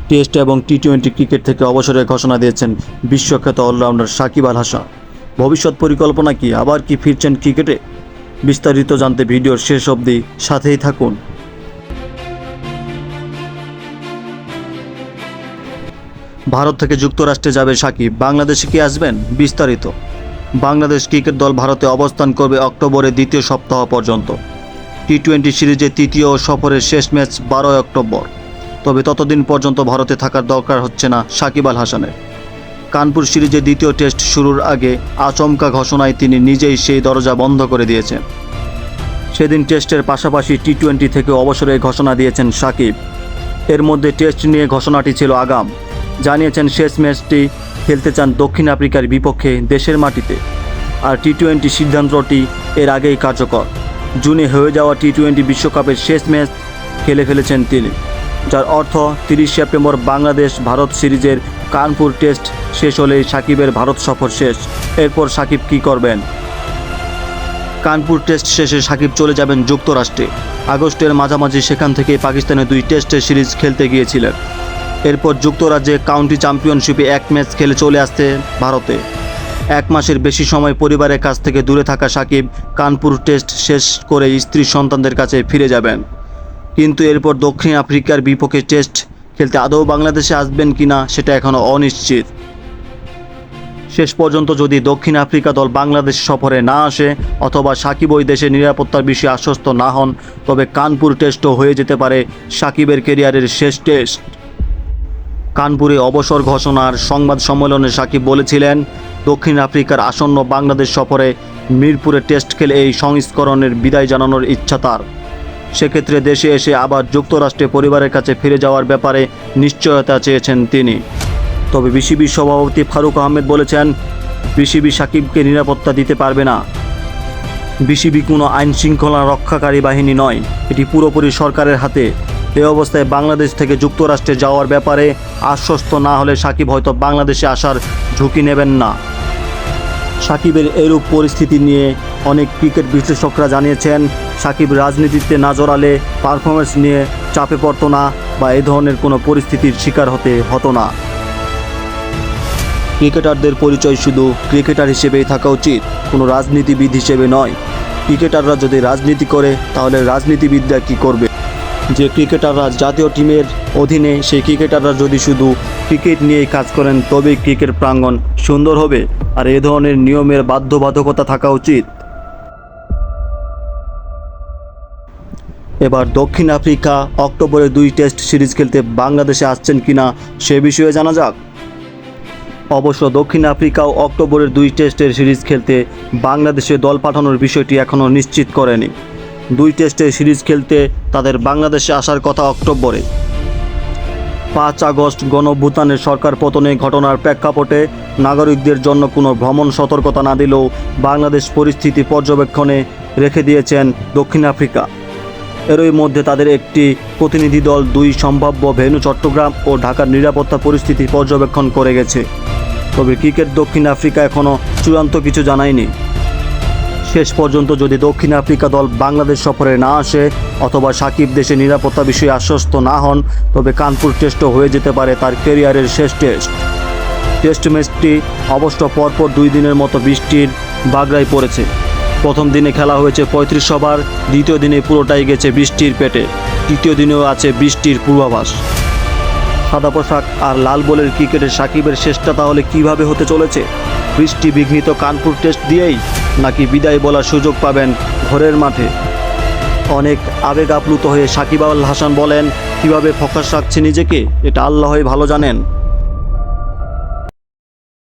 Test এবং টি-20 cricket থেকে অবসরের ঘোষণা দিয়েছেন বিশ্বখ্যাত অলরাউন্ডার সাকিব আল হাসান। ভবিষ্যৎ পরিকল্পনা কি, আবার কি ফিরছেন ক্রিকেটে? বিস্তারিত জানতে ভিডিওর শেষ অবধি সাথেই থাকুন। ভারত থেকে যুক্তরাষ্ট্রে যাবে সাকিব, বাংলাদেশে কি আসবেন? বিস্তারিত। বাংলাদেশ ক্রিকেট দল ভারতে অবস্থান করবে অক্টোবরের দ্বিতীয় সপ্তাহ পর্যন্ত। টি-20 সিরিজের তৃতীয় সফরের শেষ ম্যাচ 12 অক্টোবর। তবে ততদিন পর্যন্ত ভারতে থাকার দরকার হচ্ছে না সাকিব আল হাসানের। কানপুর সিরিজের দ্বিতীয় টেস্ট শুরুর আগে আচমকা ঘোষণায় তিনি নিজেই সেই দরজা বন্ধ করে দিয়েছেন। সেদিন টেস্টের পাশাপাশি টি-20 থেকে অবসরের ঘোষণা দিয়েছেন সাকিব। এর মধ্যে টেস্ট নিয়ে ঘোষণাটি ছিল আগাম। জানিয়েছেন শেষ ম্যাচটি খেলতে চান দক্ষিণ আফ্রিকার বিপক্ষে দেশের মাটিতে। আর টি-20 সিদ্ধান্তটি এর আগেই কার্যকর। জুনে হয়ে যাওয়া টি-20 বিশ্বকাপের শেষ ম্যাচ খেলে ফেলেছেন তিনি, যার অর্থ 30 সেপ্টেম্বর বাংলাদেশ ভারত সিরিজের কানপুর টেস্ট শেষ হলেই সাকিবের ভারত সফর শেষ। এরপর সাকিব কী করবেন? কানপুর টেস্ট শেষে সাকিব চলে যাবেন যুক্তরাষ্ট্রে। আগস্টের মাঝামাঝি সেখান থেকে পাকিস্তানে 2 টেস্টের সিরিজ খেলতে গিয়েছিলেন। এরপর যুক্তরাজ্যে কাউন্টি চ্যাম্পিয়নশিপে 1 ম্যাচ খেলে চলে আসতে ভারতে। 1 মাসের বেশি সময় পরিবারের কাছ থেকে দূরে থাকা সাকিব কানপুর টেস্ট শেষ করে স্ত্রী সন্তানদের কাছে ফিরে যাবেন। কিন্তু এরপর দক্ষিণ আফ্রিকার বিপক্ষে টেস্ট খেলতে আদৌ বাংলাদেশে আসবেন কিনা সেটা এখনও অনিশ্চিত। শেষ পর্যন্ত যদি দক্ষিণ আফ্রিকা দল বাংলাদেশ সফরে না আসে অথবা সাকিব ওই দেশের নিরাপত্তার বিষয়ে আশ্বস্ত না হন, তবে কানপুর টেস্টও হয়ে যেতে পারে সাকিবের ক্যারিয়ারের শেষ টেস্ট। কানপুরে অবসর ঘোষণার সংবাদ সম্মেলনে সাকিব বলেছিলেন, দক্ষিণ আফ্রিকার আসন্ন বাংলাদেশ সফরে মিরপুরে টেস্ট খেলে এই সংস্করণের বিদায় জানানোর ইচ্ছা তার। সেক্ষেত্রে দেশে এসে আবার যুক্তরাষ্ট্রে পরিবারের কাছে ফিরে যাওয়ার ব্যাপারে নিশ্চয়তা চেয়েছেন তিনি। তবে বিসিবির সভাপতি ফারুক আহমেদ বলেছেন, বিসিবি সাকিবকে নিরাপত্তা দিতে পারবে না। বিসিবি কোনো আইন শৃঙ্খলা রক্ষাকারী বাহিনী নয়, এটি পুরোপুরি সরকারের হাতে। এই অবস্থায় বাংলাদেশ থেকে যুক্তরাষ্ট্রে যাওয়ার ব্যাপারে আশ্বস্ত না হলে সাকিব হয়তো বাংলাদেশে আসার ঝুঁকি নেবেন না। সাকিবের এরূপ পরিস্থিতি নিয়ে অনেক ক্রিকেট বিশ্লেষকরা জানিয়েছেন, সাকিব রাজনীতিতে না জড়ালে পারফরমেন্স নিয়ে চাপে পড়তো না বা এই ধরনের কোনো পরিস্থিতির শিকার হতো না। ক্রিকেটারদের পরিচয় শুধু ক্রিকেটার হিসেবেই থাকা উচিত, কোনো রাজনীতিবিদ হিসেবে নয়। ক্রিকেটাররা যদি রাজনীতি করে তাহলে রাজনীতিবিদরা কী করবে? যে ক্রিকেটাররা জাতীয় টিমের অধীনে, সেই ক্রিকেটাররা যদি শুধু ক্রিকেট নিয়েই কাজ করেন তবেই ক্রিকেট প্রাঙ্গণ সুন্দর হবে। আর এ ধরনের নিয়মের বাধ্যবাধকতা থাকা উচিত। এবার দক্ষিণ আফ্রিকা অক্টোবরে 2 টেস্ট সিরিজ খেলতে বাংলাদেশে আসছেন কিনা সে বিষয়ে জানা যাক। অবশ্য দক্ষিণ আফ্রিকাও অক্টোবরের 2 টেস্টের সিরিজ খেলতে বাংলাদেশে দল পাঠানোর বিষয়টি এখনও নিশ্চিত করেনি। 2 টেস্টের সিরিজ খেলতে তাদের বাংলাদেশে আসার কথা অক্টোবরে। 5 আগস্ট গণঅভ্যুত্থানের সরকার পতনের ঘটনার প্রেক্ষাপটে নাগরিকদের জন্য কোনো ভ্রমণ সতর্কতা না দিলেও বাংলাদেশ পরিস্থিতি পর্যবেক্ষণে রেখে দিয়েছেন দক্ষিণ আফ্রিকা। এরই মধ্যে তাদের একটি প্রতিনিধি দল 2 সম্ভাব্য ভেন্যু চট্টগ্রাম ও ঢাকার নিরাপত্তা পরিস্থিতি পর্যবেক্ষণ করে গেছে। তবে ক্রিকেট দক্ষিণ আফ্রিকা এখনও চূড়ান্ত কিছু জানায়নি। শেষ পর্যন্ত যদি দক্ষিণ আফ্রিকা দল বাংলাদেশ সফরে না আসে অথবা সাকিব দেশে নিরাপত্তা বিষয়ে আশ্বস্ত না হন, তবে কানপুর টেস্টও হয়ে যেতে পারে তার ক্যারিয়ারের শেষ টেস্ট। টেস্ট ম্যাচটি অবশ্য পরপর 2 দিনের মতো বৃষ্টির বাগড়ায় পড়েছে। প্রথম দিনে খেলা হয়েছে 35 ওভার, দ্বিতীয় দিনে পুরোটাই গেছে বৃষ্টির পেটে, তৃতীয় দিনেও আছে বৃষ্টির পূর্বাভাস। সাদা পোশাক আর লাল বলের ক্রিকেটে সাকিবের শেষটা তাহলে কিভাবে হতে চলেছে? বৃষ্টি বিঘ্নিত কানপুর টেস্ট দিয়েই, নাকি বিদায় বলার সুযোগ পাবেন ঘরের মাঠে? অনেক আবেগ আপ্লুত হয়ে সাকিব আল হাসান বলেন, কীভাবে ফোকাস রাখছে নিজেকে এটা আল্লাহই ভালো জানেন।